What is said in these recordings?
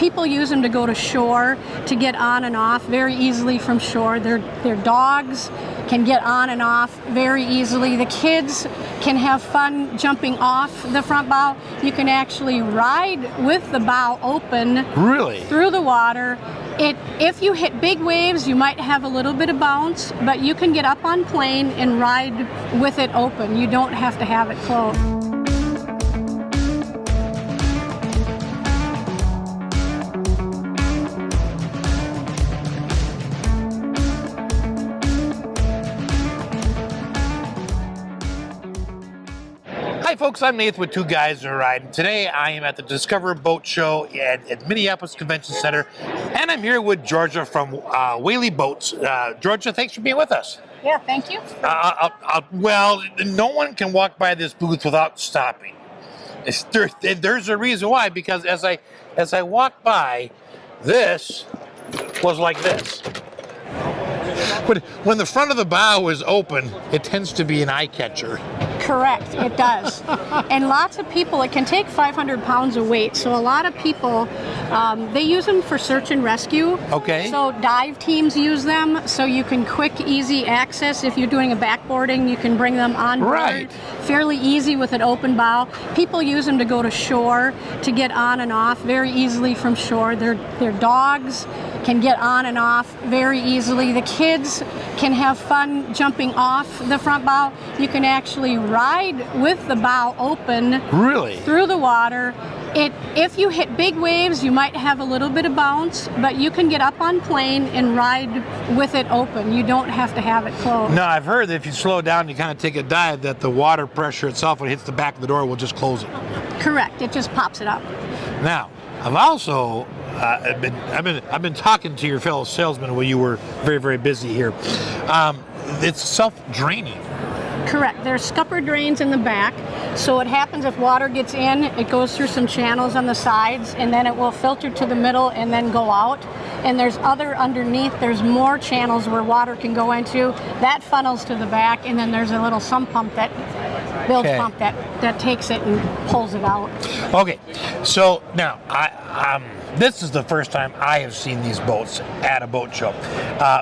People use them to go to shore, to get on and off very easily from shore. Their dogs can get on and off very easily. The kids can have fun jumping off the front bow. You can actually ride with the bow open through the water. If you hit big waves, you might have a little bit of bounce, but you can get up on plane and ride with it open. You don't have to have it closed. Hi folks, I'm Nathan with Two Guys and a Ride, and today I am at the Discover Boat Show at Minneapolis Convention Center, and I'm here with Georgia from Whaly Boats. Georgia, thanks for being with us. Yeah, thank you. Well, no one can walk by this booth without stopping. There's a reason why, because as I walked by, this was like this. When the front of the bow is open, it tends to be an eye catcher. Correct, it does. And lots of people, it can take 500 pounds of weight, so a lot of people, they use them for search and rescue. Okay. So dive teams use them, so you can quick, easy access. If you're doing a backboarding, you can bring them on board. Right. Fairly easy with an open bow. People use them to go to shore, to get on and off very easily from shore. Their dogs can get on and off very easily. The kids can have fun jumping off the front bow. You can actually ride with the bow open through the water. If you hit big waves, you might have a little bit of bounce, but you can get up on plane and ride with it open. You don't have to have it closed. No, I've heard that if you slow down, you kind of take a dive, that the water pressure itself, when it hits the back of the door, will just close it. Correct. It just pops it up. Now, I've also I've been talking to your fellow salesman while you were very, very busy here. It's self-draining. Correct. There's scupper drains in the back. So what happens if water gets in, it goes through some channels on the sides, and then it will filter to the middle and then go out. And there's other underneath, there's more channels where water can go into. That funnels to the back, and then there's a little sump pump, that bilge pump that takes it and pulls it out. Okay, so now this is the first time I have seen these boats at a boat show,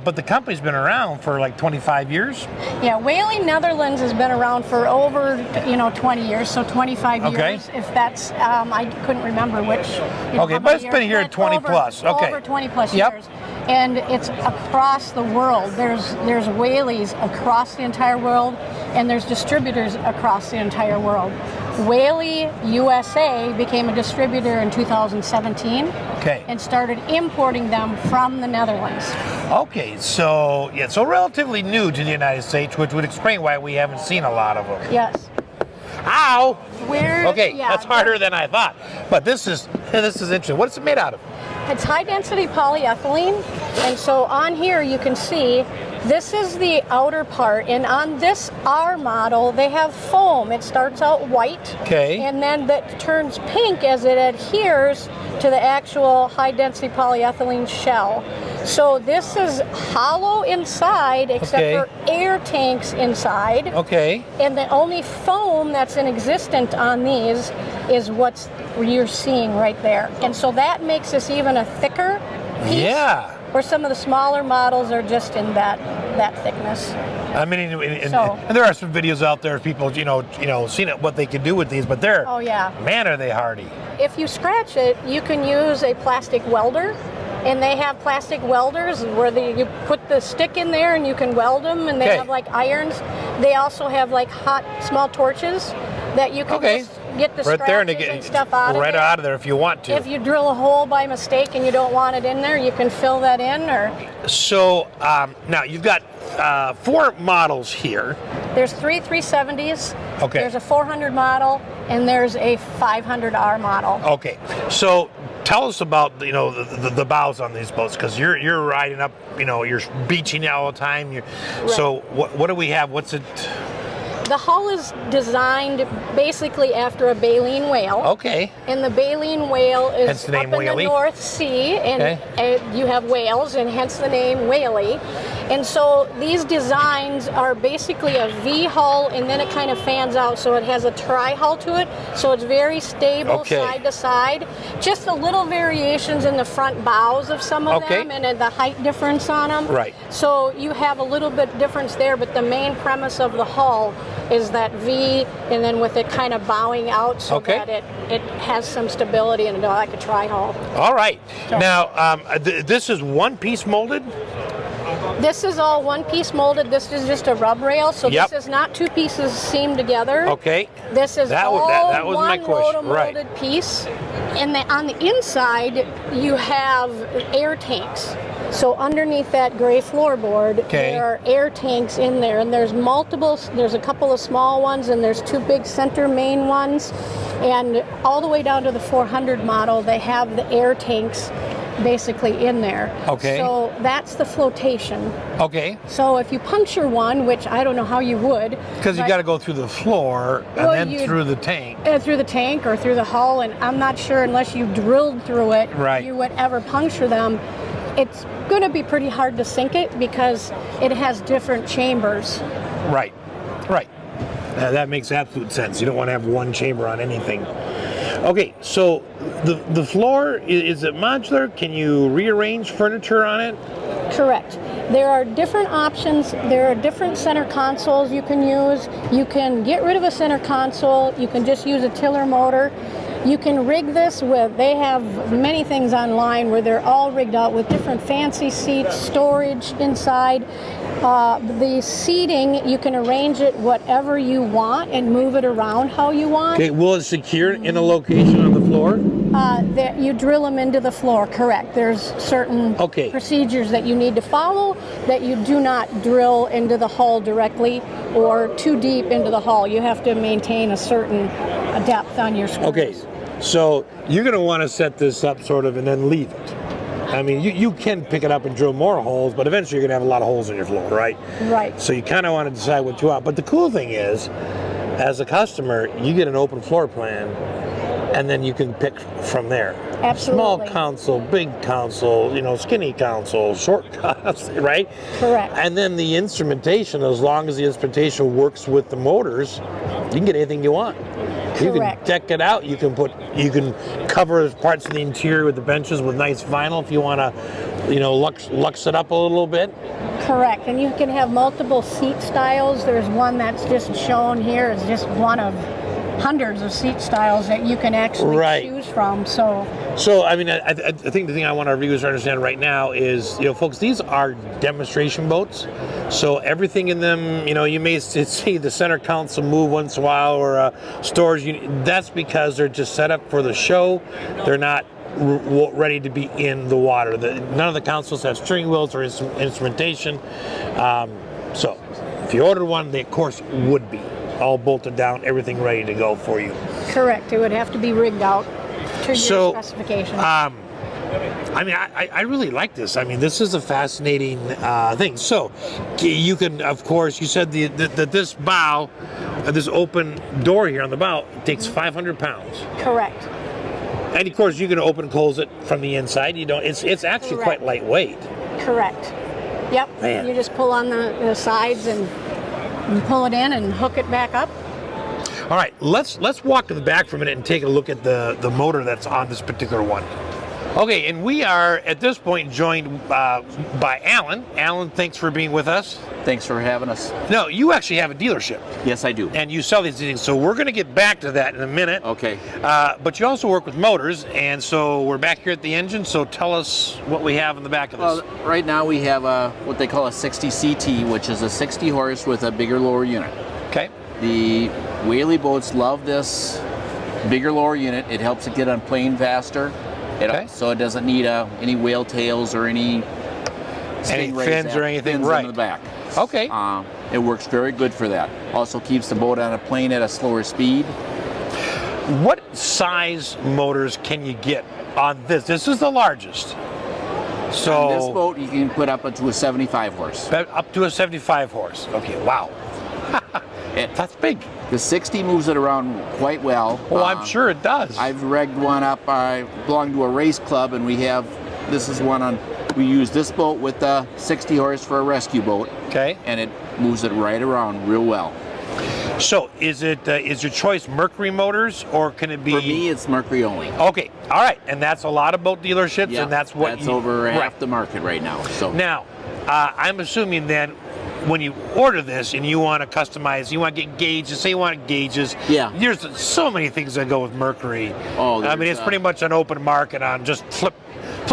but the company's been around for like 25 years. Yeah, Whaly Netherlands has been around for over 20 years, so 25 years. If that's I couldn't remember which. Okay, but it's been here at 20 plus. Okay, over 20 plus years, and it's across the world. There's Whalys across the entire world, and there's distributors across the entire world. Whaly USA became a distributor in 2017 and started importing them from the Netherlands. Okay, so so relatively new to the United States, which would explain why we haven't seen a lot of them. Yes. Ow! That's harder than I thought. But this is interesting. What is it made out of? It's high density polyethylene, and so on here you can see this is the outer part, and on this R model they have foam. It starts out white, and then that turns pink as it adheres to the actual high density polyethylene shell. So this is hollow inside except for air tanks inside. And the only foam that's in existence on these is what you're seeing right there. And so that makes this even a thicker piece. Where some of the smaller models are just in that thickness. I mean, and there are some videos out there of people, seeing what they can do with these, but they're, man, are they hardy. If you scratch it, you can use a plastic welder, and they have plastic welders where you put the stick in there and you can weld them, and they have like irons. They also have like hot small torches that you can just get the scratches and stuff out of there. Out of there if you want to. If you drill a hole by mistake and you don't want it in there, you can fill that in. So now you've got 4 models here. There's 3 370s. There's a 400 model, and there's a 500R model. Okay, so tell us about the bows on these boats, because you're riding up, you're beaching all the time. So what do we have? What's it? The hull is designed basically after a baleen whale. And the baleen whale is up in the North Sea, and you have whales, and hence the name Whaly. And so these designs are basically a V hull, and then it kind of fans out, so it has a tri-hull to it, so it's very stable side to side. Just a little variations in the front bows of some of them, and in the height difference on them. Right. So you have a little bit difference there, but the main premise of the hull is that V, and then with it kind of bowing out so that it has some stability and like a tri-hull. All right. So, now, this is one piece molded? This is all one piece molded. This is just a rub rail, so this is not two pieces seamed together. Okay. This is that was one my question. molded piece. And on the inside, you have air tanks. So underneath that gray floorboard, there are air tanks in there, and there's multiple. There's a couple of small ones, and there's two big center main ones, and all the way down to the 400 model, they have the air tanks basically in there. Okay. So that's the flotation. Okay. So if you puncture one, which I don't know how you would, because you got to go through the floor and then through the tank. Through the tank or through the hull, and I'm not sure unless you drilled through it, you would ever puncture them. It's going to be pretty hard to sink it because it has different chambers. Right. That makes absolute sense. You don't want to have one chamber on anything. Okay, so the floor, is it modular? Can you rearrange furniture on it? Correct. There are different options. There are different center consoles you can use. You can get rid of a center console. You can just use a tiller motor. You can rig this with, they have many things online where they're all rigged out with different fancy seats, storage inside. The seating, you can arrange it whatever you want and move it around how you want. Okay, will it secure in a location on the floor? You drill them into the floor, correct. There's certain procedures that you need to follow that you do not drill into the hull directly or too deep into the hull. You have to maintain a certain depth on your screws. Okay, so you're going to want to set this up sort of and then leave it. I mean, you can pick it up and drill more holes, but eventually you're going to have a lot of holes in your floor, right? Right. So you kind of want to decide what you want. But the cool thing is, as a customer, you get an open floor plan, and then you can pick from there. Absolutely. Small console, big console, skinny console, short console, right? Correct. And then the instrumentation, as long as the instrumentation works with the motors, you can get anything you want. You can deck it out. You can cover parts of the interior with the benches with nice vinyl if you want to, lux it up a little bit. Correct, and you can have multiple seat styles. There's one that's just shown here. It's just one of hundreds of seat styles that you can actually choose from. So I mean, I think the thing I want our viewers to understand right now is, folks, these are demonstration boats. So everything in them, you may see the center console move once in a while or storage unit. That's because they're just set up for the show. They're not ready to be in the water. None of the consoles have steering wheels or instrumentation. So if you ordered one, they of course would be all bolted down, everything ready to go for you. Correct. It would have to be rigged out to your specifications. I mean, I really like this. I mean, this is a fascinating thing. So you can, of course, you said that this bow, this open door here on the bow, takes 500 pounds. Correct. And of course, you can open and close it from the inside. You don't. It's actually quite lightweight. Correct. Yep. Man. You just pull on the sides and pull it in and hook it back up. All right, let's walk to the back for a minute and take a look at the motor that's on this particular one. Okay, and we are at this point joined by Alan. Alan, thanks for being with us. Thanks for having us. No, you actually have a dealership. Yes, I do. And you sell these things, so we're going to get back to that in a minute. Okay. But you also work with motors, and so we're back here at the engine, so tell us what we have in the back of this. Well, right now we have what they call a 60 CT, which is a 60 horse with a bigger lower unit. Okay. The Whaly boats love this bigger lower unit. It helps it get on plane faster. So it doesn't need any whale tails or any fins or anything in the back. Okay. It works very good for that. Also keeps the boat on a plane at a slower speed. What size motors can you get on this? This is the largest. So on this boat you can put up to a 75 horse. Up to a 75 horse. Okay, wow. That's big. The 60 moves it around quite well. Oh, I'm sure it does. I've rigged one up. I belong to a race club, and we have This is one on. We use this boat with the 60 horse for a rescue boat. Okay. And it moves it right around real well. So is your choice Mercury motors, or can it be? For me, it's Mercury only. Okay, all right, and that's a lot of boat dealerships, Yeah, and that's what that's over half the market right now. So now, I'm assuming then when you order this and you want to customize, you want to get gauges. Say you want gauges. Yeah. There's so many things that go with Mercury. Oh, I mean, it's pretty much an open market on just flip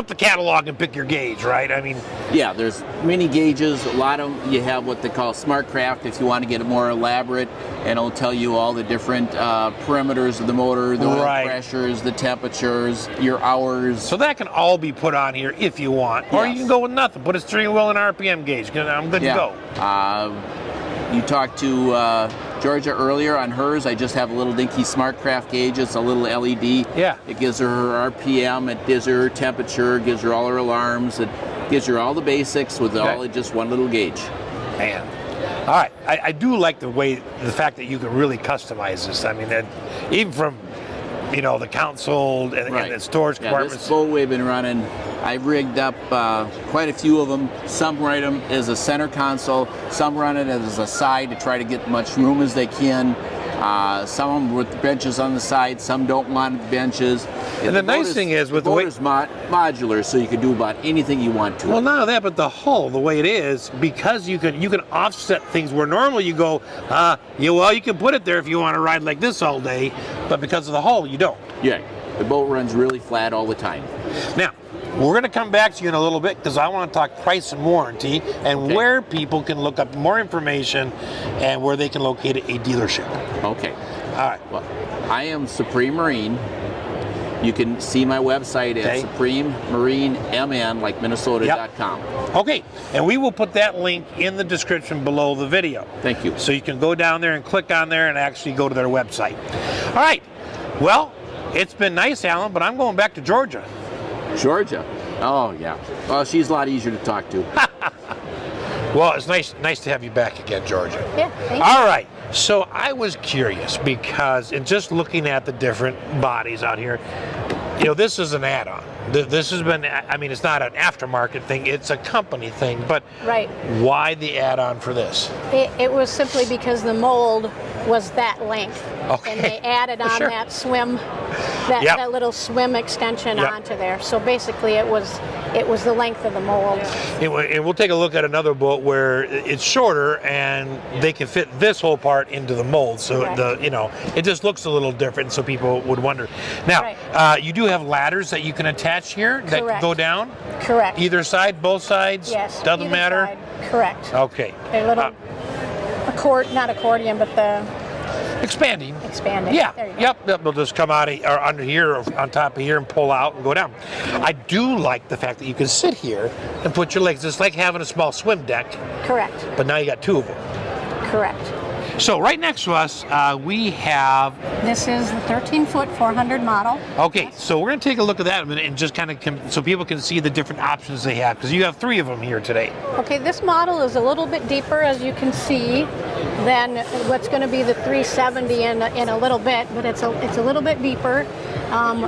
the catalog and pick your gauge, right? I mean, yeah, there's many gauges. A lot of them, you have what they call SmartCraft if you want to get it more elaborate, and it'll tell you all the different parameters of the motor, the oil pressures, the temperatures, your hours. So that can all be put on here if you want, or you can go with nothing. Put a steering wheel and RPM gauge. I'm good to go. You talked to Georgia earlier on hers. I just have a little dinky SmartCraft gauge. It's a little LED. Yeah. It gives her RPM, it gives her temperature, gives her all her alarms, it gives her all the basics with all in just one little gauge. Man. All right. I do like the fact that you can really customize this. I mean, even from the console and the storage compartments. This boat we've been running, I've rigged up quite a few of them. Some run them as a center console, some run it as a side to try to get as much room as they can. Some of them with benches on the side, some don't want benches. And the nice thing is with the way it's modular, so you can do about anything you want to. Well, not only that, but the hull, the way it is, because you can offset things where normally you go, you can put it there if you want to ride like this all day, but because of the hull, you don't. Yeah, the boat runs really flat all the time. Now, we're going to come back to you in a little bit because I want to talk price and warranty and where people can look up more information and where they can locate a dealership. Okay. All right. Well, I am Supreme Marine. You can see my website at Supreme Marine MN, like Minnesota.com. Okay, and we will put that link in the description below the video. Thank you. So you can go down there and click on there and actually go to their website. All right. Well, it's been nice, Alan, but I'm going back to Georgia. Georgia? Oh, yeah. Well, she's a lot easier to talk to. Well, it's nice to have you back again, Georgia. Yeah, thank you. All right. So I was curious because in just looking at the different bodies out here, this is an add-on. This has been, it's not an aftermarket thing, it's a company thing, but why the add-on for this? It was simply because the mold was that length. Okay. And they added on that swim, that little swim extension onto there. So basically it was the length of the mold. And we'll take a look at another boat where it's shorter and they can fit this whole part into the mold. So it just looks a little different, so people would wonder. Now, you do have ladders that you can attach here that go down? Correct. Either side, both sides? Yes. Doesn't matter? Side. Correct. Okay. A little not accordion, but the expanding. Yeah. Yep. They'll just come out or under here or on top of here and pull out and go down. I do like the fact that you can sit here and put your legs. It's like having a small swim deck. Correct. But now you got two of them. Correct. So right next to us, we have... This is the 13-foot 400 model. Okay, so we're going to take a look at that in a minute and just kind of so people can see the different options they have, because you have three of them here today. Okay, this model is a little bit deeper, as you can see, than what's going to be the 370 in a little bit, but it's a little bit deeper.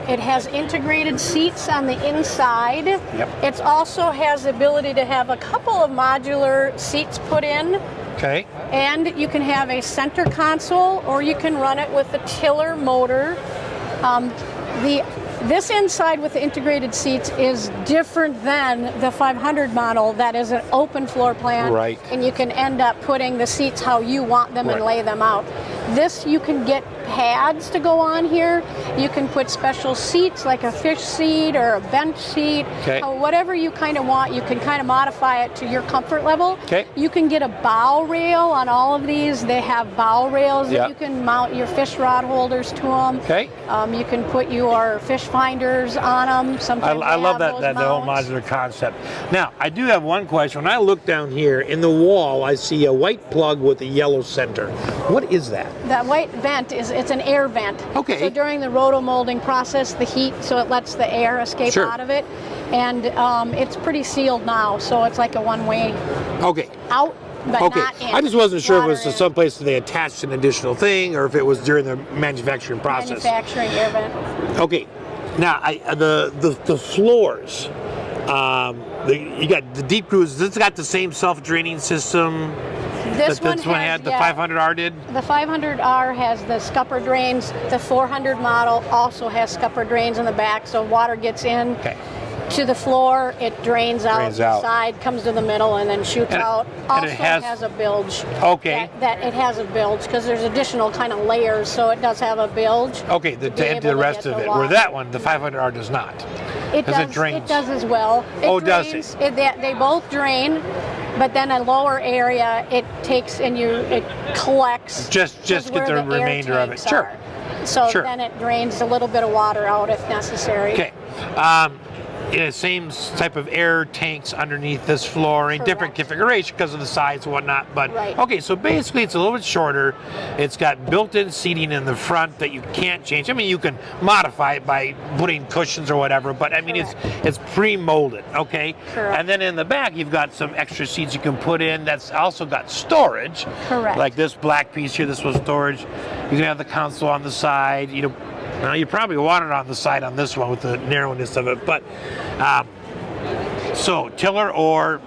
It has integrated seats on the inside. Yep. It also has the ability to have a couple of modular seats put in. Okay. And you can have a center console, or you can run it with a tiller motor. This inside with the integrated seats is different than the 500 model that is an open floor plan. Right. And you can end up putting the seats how you want them and lay them out. This, you can get pads to go on here. You can put special seats like a fish seat or a bench seat. Okay. Whatever you kind of want, you can kind of modify it to your comfort level. Okay. You can get a bow rail on all of these. They have bow rails that you can mount your fish rod holders to them. Okay. You can put your fish finders on them. Sometimes I love that the whole modular concept. Now, I do have one question. When I look down here in the wall, I see a white plug with a yellow center. What is that? That white vent it's an air vent. Okay. So during the rotomolding process, the heat, so it lets the air escape out of it. And it's pretty sealed now, so it's like a one-way out, but not in. I just wasn't sure if it was to in. some place that they attached an additional thing or if it was during the manufacturing process. Manufacturing air vent. Okay. Now, the floors, You got the deep cruise. This got the same self-draining system. This one had the 500R did. The 500R has the scupper drains. The 400 model also has scupper drains in the back, so water gets in. To the floor, it drains out the side, comes to the middle, and then shoots out. Also, it has a bilge. Okay. That it has a bilge because there's additional kind of layers, so it does have a bilge. Okay, to empty the rest of it. Where that one, the 500R, does not. It does. It drains. It does as well. It drains. Does it? They both drain, but then a lower area it takes and it collects. Just get the remainder of it. Sure. So then it drains a little bit of water out if necessary. Okay. Same type of air tanks underneath this flooring, different configuration because of the size and whatnot. But okay, so basically it's a little bit shorter. It's got built-in seating in the front that you can't change. I mean, you can modify it by putting cushions or whatever, but I mean it's pre-molded. Okay. Correct. And then in the back you've got some extra seats you can put in. That's also got storage. Correct. Like this black piece here. This was storage. You can have the console on the side. Now you probably want it on the side on this one with the narrowness of it, but so tiller or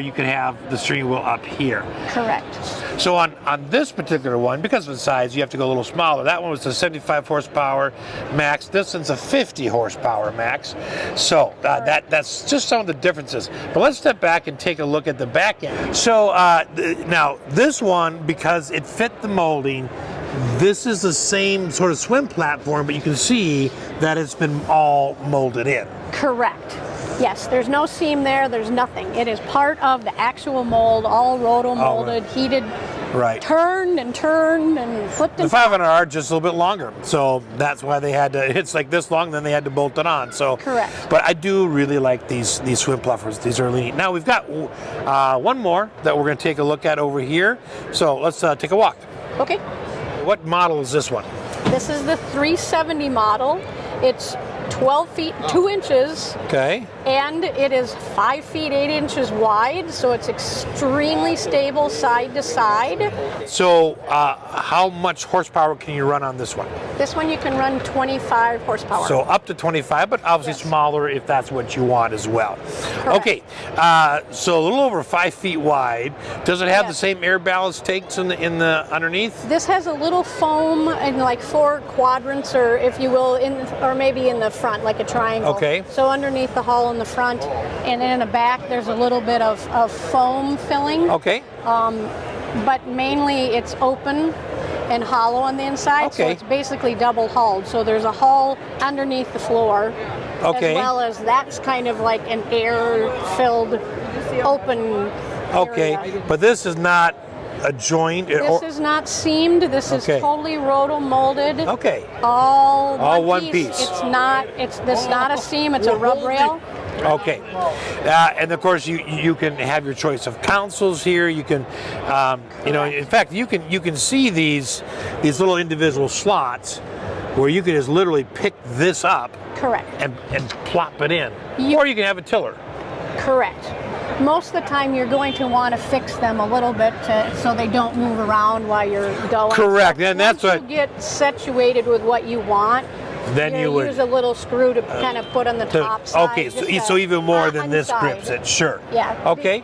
you can have the steering wheel up here. Correct. So on this particular one, because of the size, you have to go a little smaller. That one was a 75 horsepower max. This one's a 50 horsepower max. So that's just some of the differences. But let's step back and take a look at the back end. So now this one, because it fit the molding, this is the same sort of swim platform, but you can see that it's been all molded in. Correct. Yes, there's no seam there, there's nothing. It is part of the actual mold, all roto-molded, heated, turned and flipped. The 500R just a little bit longer, so that's why they had to, it's like this long, then they had to bolt it on. So, correct. But I do really like these swim platforms. These are really neat. Now we've got one more that we're going to take a look at over here. So let's take a walk. Okay. What model is this one? This is the 370 model. It's 12 feet 2 inches. Okay. And it is 5 feet 8 inches wide, so it's extremely stable side to side. So how much horsepower can you run on this one? This one you can run 25 horsepower. So up to 25, but obviously smaller if that's what you want as well. Correct. Okay, so a little over 5 feet wide. Does it have the same air ballast tanks in the underneath? This has a little foam in like 4 quadrants, or if you will, or maybe in the front, like a triangle. Okay. So underneath the hull in the front, and then in the back, there's a little bit of foam filling. Okay. But mainly it's open and hollow on the inside, so it's basically double hulled. So there's a hull underneath the floor, as well as that's kind of like an air-filled, open area. But this is not a joint? This is not seamed. This is totally roto-molded. Okay. All one piece. It's not a seam. It's a rub rail. Okay, and of course you can have your choice of consoles here. You can, in fact, you can see these little individual slots where you can just literally pick this up. Correct. And plop it in, or you can have a tiller. Correct. Most of the time you're going to want to fix them a little bit so they don't move around while you're going. Correct, and that's what you get situated with what you want. Then you would use a little screw to kind of put on the top side. Okay, so even more than this grips it. Sure. Yeah. Okay,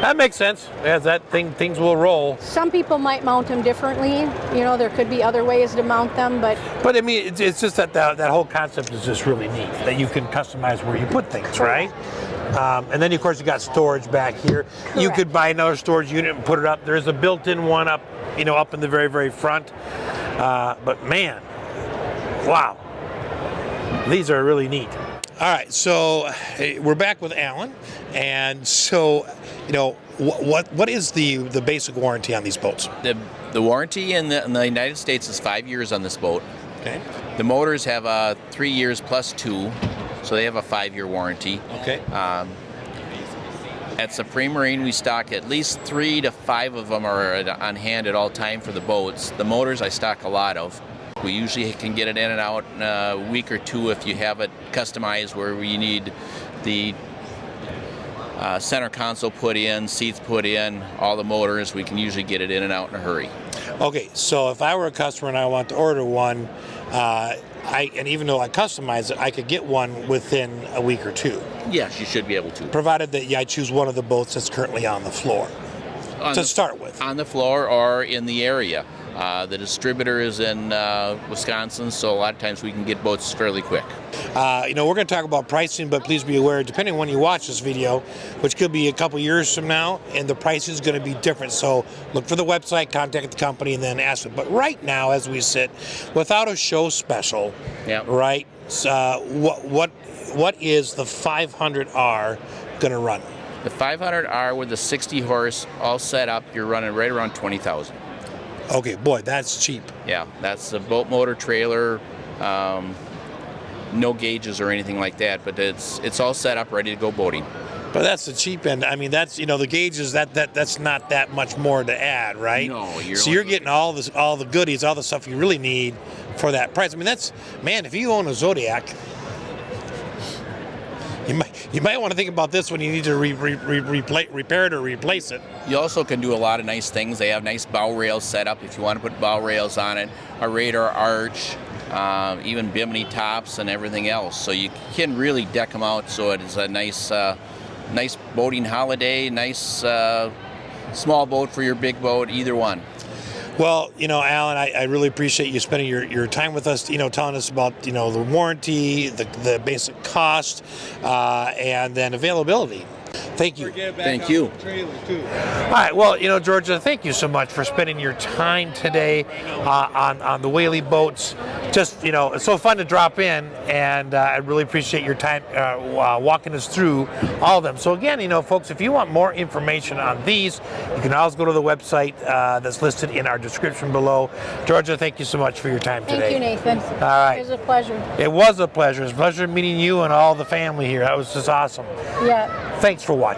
that makes sense. As things will roll. Some people might mount them differently. There could be other ways to mount them, but I mean, it's just that whole concept is just really neat. That you can customize where you put things, right? And then of course you got storage back here. Correct. You could buy another storage unit and put it up. There's a built-in one up, up in the very, very front. But man, wow, these are really neat. All right, so we're back with Alan, and so what is the basic warranty on these boats? The warranty in the United States is 5 years on this boat. Okay. The motors have 3 years plus 2. So they have a 5-year warranty. Okay. At Supreme Marine, we stock at least 3 to 5 of them are on hand at all time for the boats. The motors I stock a lot of. We usually can get it in and out in a week or 2 if you have it customized where you need the center console put in, seats put in, all the motors. We can usually get it in and out in a hurry. Okay, so if I were a customer and I want to order one, and even though I customize it, I could get one within a week or two. Yes, you should be able to. Provided that I choose one of the boats that's currently on the floor to start with. On the floor or in the area. The distributor is in Wisconsin, so a lot of times we can get boats fairly quick. We're going to talk about pricing, but please be aware, depending on when you watch this video, which could be a couple years from now, and the price is going to be different. So look for the website, contact the company, and then ask it. But right now, as we sit, without a show special, right? What is the 500R going to run? The 500R with the 60 horse all set up, you're running right around 20,000. Okay, boy, that's cheap. Yeah, that's the boat motor trailer, no gauges or anything like that, but it's all set up, ready to go boating. But that's the cheap end. I mean, that's the gauges. That's not that much more to add, right? No, you're getting all the goodies, all the stuff you really need for that price. I mean, if you own a Zodiac, you might want to think about this when you need to repair it or replace it. You also can do a lot of nice things. They have nice bow rails set up if you want to put bow rails on it, a radar arch, even bimini tops and everything else. So you can really deck them out so it is a nice boating holiday, nice small boat for your big boat, either one. Well, Alan, I really appreciate you spending your time with us, telling us about, the warranty, the basic cost, and then availability. Thank you. Thank you. All right. Well, Georgia, thank you so much for spending your time today on the Whaly boats. Just, it's so fun to drop in, and I really appreciate your time walking us through all of them. So again, folks, if you want more information on these, you can always go to the website that's listed in our description below. Georgia, thank you so much for your time today. Thank you, Nathan. All right. It was a pleasure. It was a pleasure. It was a pleasure meeting you and all the family here. That was just awesome. Yeah. Thanks for watching.